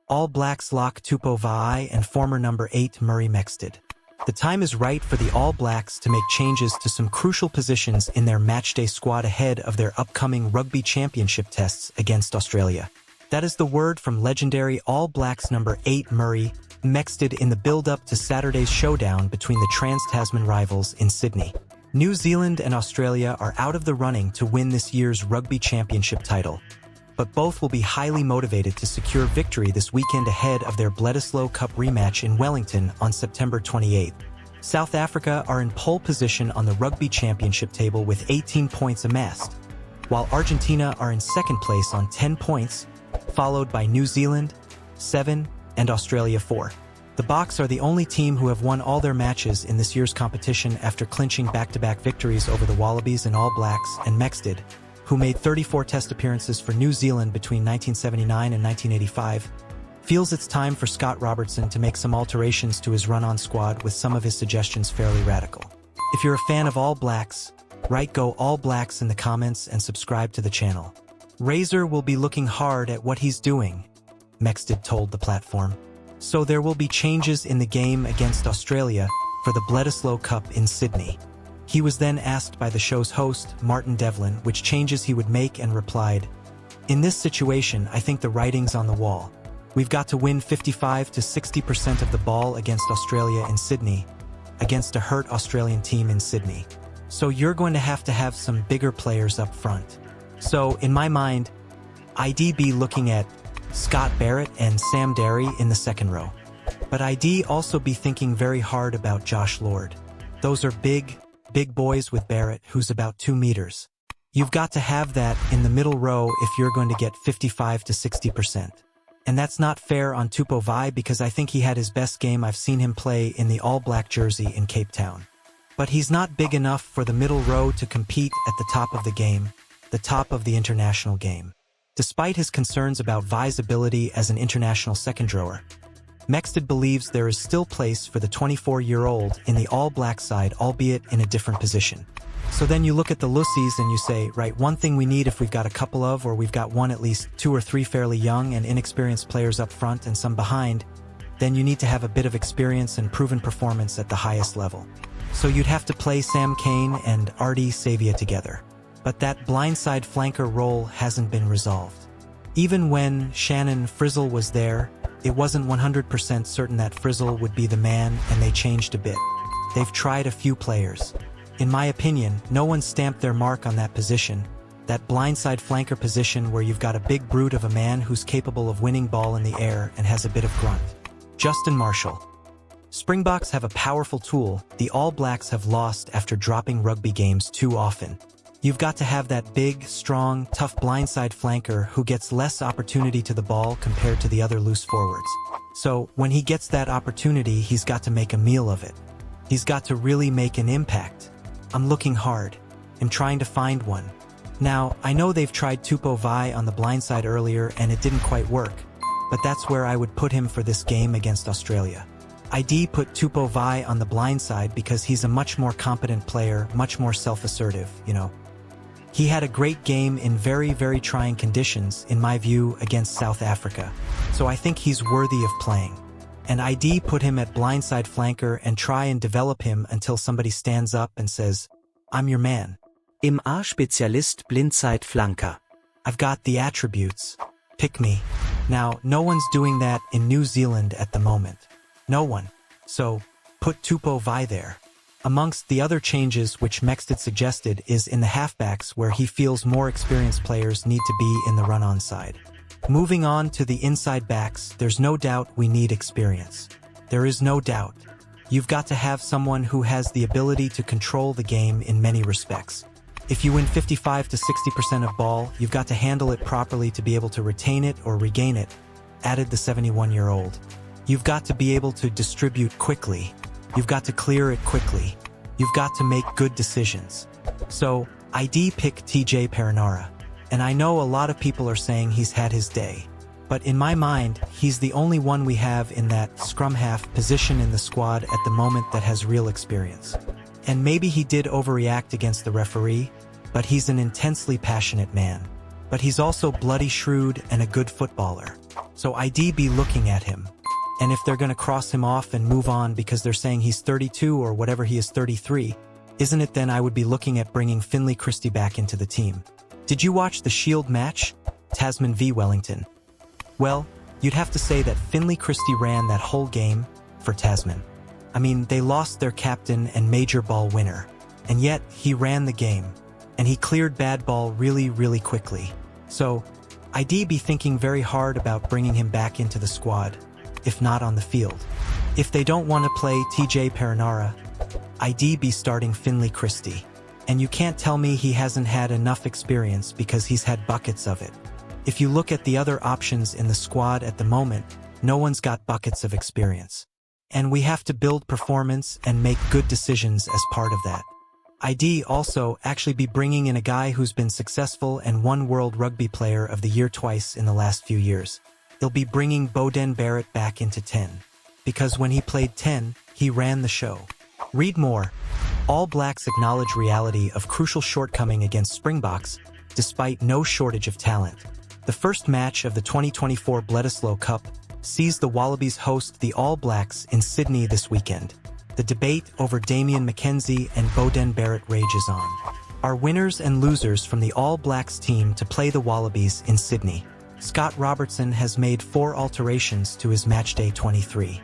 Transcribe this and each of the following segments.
All Blacks lock Tupou Vaa'i and former number 8 Murray Mexted. The time is right for the All Blacks to make changes to some crucial positions in their matchday squad ahead of their upcoming Rugby Championship tests against Australia. That is the word from legendary All Blacks number 8 Murray Mexted in the build-up to Saturday's showdown between the Trans-Tasman rivals in Sydney. New Zealand and Australia are out of the running to win this year's Rugby Championship title, but both will be highly motivated to secure victory this weekend ahead of their Bledisloe Cup rematch in Wellington on September 28. South Africa are in pole position on the Rugby Championship table with 18 points amassed, while Argentina are in second place on 10 points, followed by New Zealand, 7, and Australia 4. The Boks are the only team who have won all their matches in this year's competition after clinching back-to-back victories over the Wallabies and All Blacks, and Mexted, who made 34 test appearances for New Zealand between 1979 and 1985, feels it's time for Scott Robertson to make some alterations to his run-on squad, with some of his suggestions fairly radical. If you're a fan of All Blacks, write "Go All Blacks" in the comments and subscribe to the channel. Razor will be looking hard at what he's doing, Mexted told the platform. So there will be changes in the game against Australia for the Bledisloe Cup in Sydney. He was then asked by the show's host, Martin Devlin, which changes he would make, and replied, "In this situation, I think the writing's on the wall. We've got to win 55 to 60% of the ball against Australia in Sydney, against a hurt Australian team in Sydney. So you're going to have some bigger players up front. So, in my mind, I'd be looking at Scott Barrett and Sam Derry in the second row. But I'd also be thinking very hard about Josh Lord. Those are big boys, with Barrett, who's about 2 meters. You've got to have that in the middle row if you're going to get 55 to 60%. And that's not fair on Tupou Vaa'i, because I think he had his best game I've seen him play in the all-black jersey in Cape Town. But he's not big enough for the middle row to compete at the top of the game, the top of the international game." Despite his concerns about Vaa'i's ability as an international second rower, Mexted believes there is still place for the 24-year-old in the All Black side, albeit in a different position. So then you look at the Lussies and you say, right, one thing we need, if we've got a couple of, or we've got one, at least 2 or 3 fairly young and inexperienced players up front and some behind, then you need to have a bit of experience and proven performance at the highest level. So you'd have to play Sam Cane and Artie Savia together. But that blindside flanker role hasn't been resolved. Even when Shannon Frizzle was there, it wasn't 100% certain that Frizzle would be the man, and they changed a bit. They've tried a few players. In my opinion, no one stamped their mark on that position, that blindside flanker position where you've got a big brute of a man who's capable of winning ball in the air and has a bit of grunt. Justin Marshall. Springboks have a powerful tool the All Blacks have lost after dropping rugby games too often. You've got to have that big, strong, tough blindside flanker who gets less opportunity to the ball compared to the other loose forwards. So, when he gets that opportunity, he's got to make a meal of it. He's got to really make an impact. I'm looking hard. I'm trying to find one. Now, I know they've tried Tupou Vaa'i on the blindside earlier and it didn't quite work, but that's where I would put him for this game against Australia. I'd put Tupou Vaa'i on the blindside because he's a much more competent player, much more self-assertive, He had a great game in very trying conditions, in my view, against South Africa. So I think he's worthy of playing. And I'd put him at blindside flanker and try and develop him until somebody stands up and says, "I'm your man." Im A-Spezialist Blindside Flanker. I've got the attributes. Pick me. Now, no one's doing that in New Zealand at the moment. No one. So, put Tupou Vaa'i there. Amongst the other changes which Mexted suggested is in the halfbacks, where he feels more experienced players need to be in the run-on side. Moving on to the inside backs, there's no doubt we need experience. There is no doubt. You've got to have someone who has the ability to control the game in many respects. If you win 55 to 60% of ball, you've got to handle it properly to be able to retain it or regain it, added the 71-year-old. You've got to be able to distribute quickly. You've got to clear it quickly. You've got to make good decisions. So, I'd pick TJ Perenara. And I know a lot of people are saying he's had his day. But in my mind, he's the only one we have in that scrum half position in the squad at the moment that has real experience. And maybe he did overreact against the referee, but he's an intensely passionate man. But he's also bloody shrewd and a good footballer. So I'd be looking at him. And if they're gonna cross him off and move on because they're saying he's 32 or whatever he is 33, isn't it then I would be looking at bringing Finlay Christie back into the team? Did you watch the Shield match? Tasman v Wellington. Well, you'd have to say that Finlay Christie ran that whole game for Tasman. I mean, they lost their captain and major ball winner. And yet, he ran the game. And he cleared bad ball really, really quickly. So, I'd be thinking very hard about bringing him back into the squad, if not on the field. If they don't want to play TJ Perinara, I'd be starting Finlay Christie. And you can't tell me he hasn't had enough experience because he's had buckets of it. If you look at the other options in the squad at the moment, no one's got buckets of experience. And we have to build performance and make good decisions as part of that. I'd also actually be bringing in a guy who's been successful and won World Rugby Player of the Year twice in the last few years. He'll be bringing Beauden Barrett back into 10. Because when he played 10, he ran the show. Read more. All Blacks acknowledge reality of crucial shortcoming against Springboks, despite no shortage of talent. The first match of the 2024 Bledisloe Cup sees the Wallabies host the All Blacks in Sydney this weekend. The debate over Damian McKenzie and Beauden Barrett rages on. Are winners and losers from the All Blacks team to play the Wallabies in Sydney? Scott Robertson has made 4 alterations to his Matchday 23.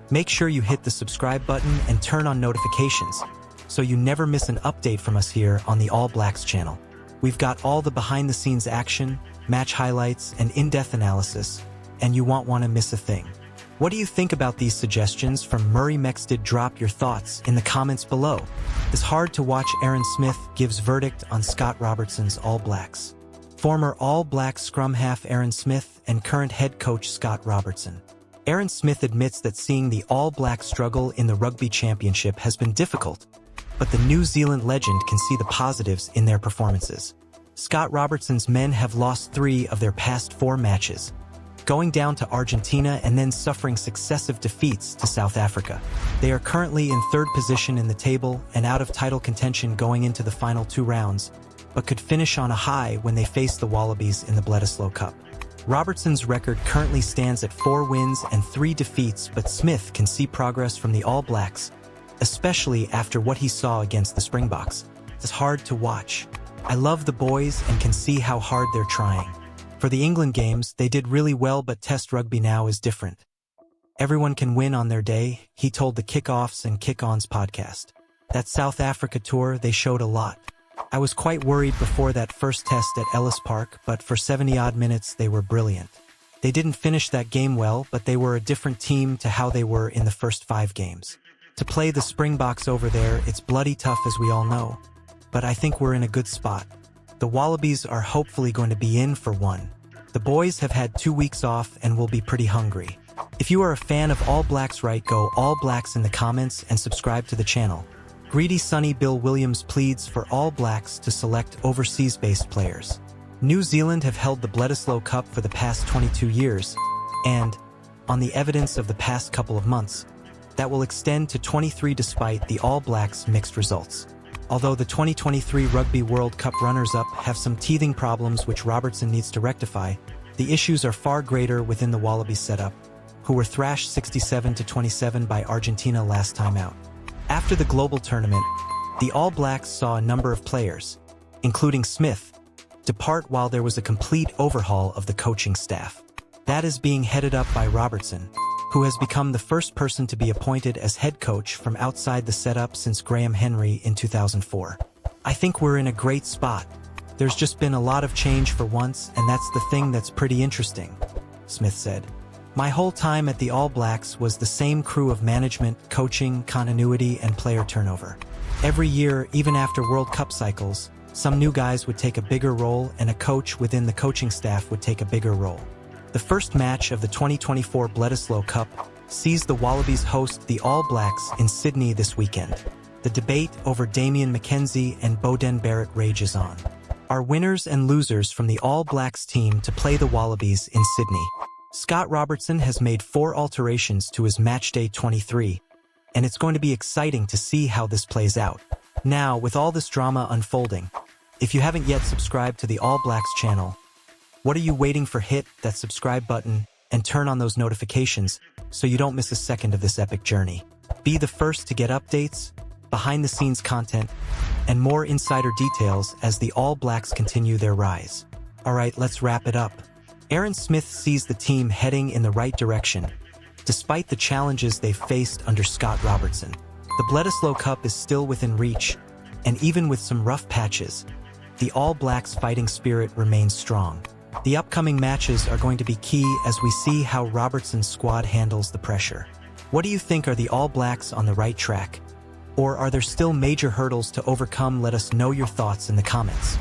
Make sure you hit the subscribe button and turn on notifications so you never miss an update from us here on the All Blacks channel. We've got all the behind-the-scenes action, match highlights, and in-depth analysis, and you won't want to miss a thing. What do you think about these suggestions from Murray Mexted? Drop your thoughts in the comments below. It's hard to watch. Aaron Smith gives verdict on Scott Robertson's All Blacks. Former All Blacks scrum half Aaron Smith and current head coach Scott Robertson. Aaron Smith admits that seeing the All Blacks struggle in the Rugby Championship has been difficult, but the New Zealand legend can see the positives in their performances. Scott Robertson's men have lost 3 of their past 4 matches, going down to Argentina and then suffering successive defeats to South Africa. They are currently in 3rd position in the table and out of title contention going into the final 2 rounds, but could finish on a high when they face the Wallabies in the Bledisloe Cup. Robertson's record currently stands at 4 wins and 3 defeats, but Smith can see progress from the All Blacks, especially after what he saw against the Springboks. It's hard to watch. I love the boys and can see how hard they're trying. For the England games, they did really well, but Test rugby now is different. Everyone can win on their day, he told the Kickoffs and Kick-Ons podcast. That South Africa tour, they showed a lot. I was quite worried before that first test at Ellis Park, but for 70-odd minutes they were brilliant. They didn't finish that game well, but they were a different team to how they were in the first 5 games. To play the Springboks over there, it's bloody tough as we all know. But I think we're in a good spot. The Wallabies are hopefully going to be in for one. The boys have had 2 weeks off and will be pretty hungry. If you are a fan of All Blacks, right, go All Blacks in the comments and subscribe to the channel. Greedy Sonny Bill Williams pleads for All Blacks to select overseas-based players. New Zealand have held the Bledisloe Cup for the past 22 years, and, on the evidence of the past couple of months, that will extend to 23 despite the All Blacks' mixed results. Although the 2023 Rugby World Cup runners-up have some teething problems which Robertson needs to rectify, the issues are far greater within the Wallabies setup, who were thrashed 67-27 by Argentina last time out. After the global tournament, the All Blacks saw a number of players, including Smith, depart while there was a complete overhaul of the coaching staff. That is being headed up by Robertson, who has become the first person to be appointed as head coach from outside the setup since Graham Henry in 2004. I think we're in a great spot. There's just been a lot of change for once, and that's the thing that's pretty interesting, Smith said. My whole time at the All Blacks was the same crew of management, coaching, continuity, and player turnover. Every year, even after World Cup cycles, some new guys would take a bigger role and a coach within the coaching staff would take a bigger role. The first match of the 2024 Bledisloe Cup sees the Wallabies host the All Blacks in Sydney this weekend. The debate over Damian McKenzie and Beauden Barrett rages on. Are winners and losers from the All Blacks team to play the Wallabies in Sydney? Scott Robertson has made 4 alterations to his Matchday 23, and it's going to be exciting to see how this plays out. Now, with all this drama unfolding, if you haven't yet subscribed to the All Blacks channel, what are you waiting for? Hit that subscribe button and turn on those notifications so you don't miss a second of this epic journey. Be the first to get updates, behind-the-scenes content, and more insider details as the All Blacks continue their rise. Alright, let's wrap it up. Aaron Smith sees the team heading in the right direction, despite the challenges they've faced under Scott Robertson. The Bledisloe Cup is still within reach, and even with some rough patches, the All Blacks' fighting spirit remains strong. The upcoming matches are going to be key as we see how Robertson's squad handles the pressure. What do you think? Are the All Blacks on the right track? Or are there still major hurdles to overcome? Let us know your thoughts in the comments.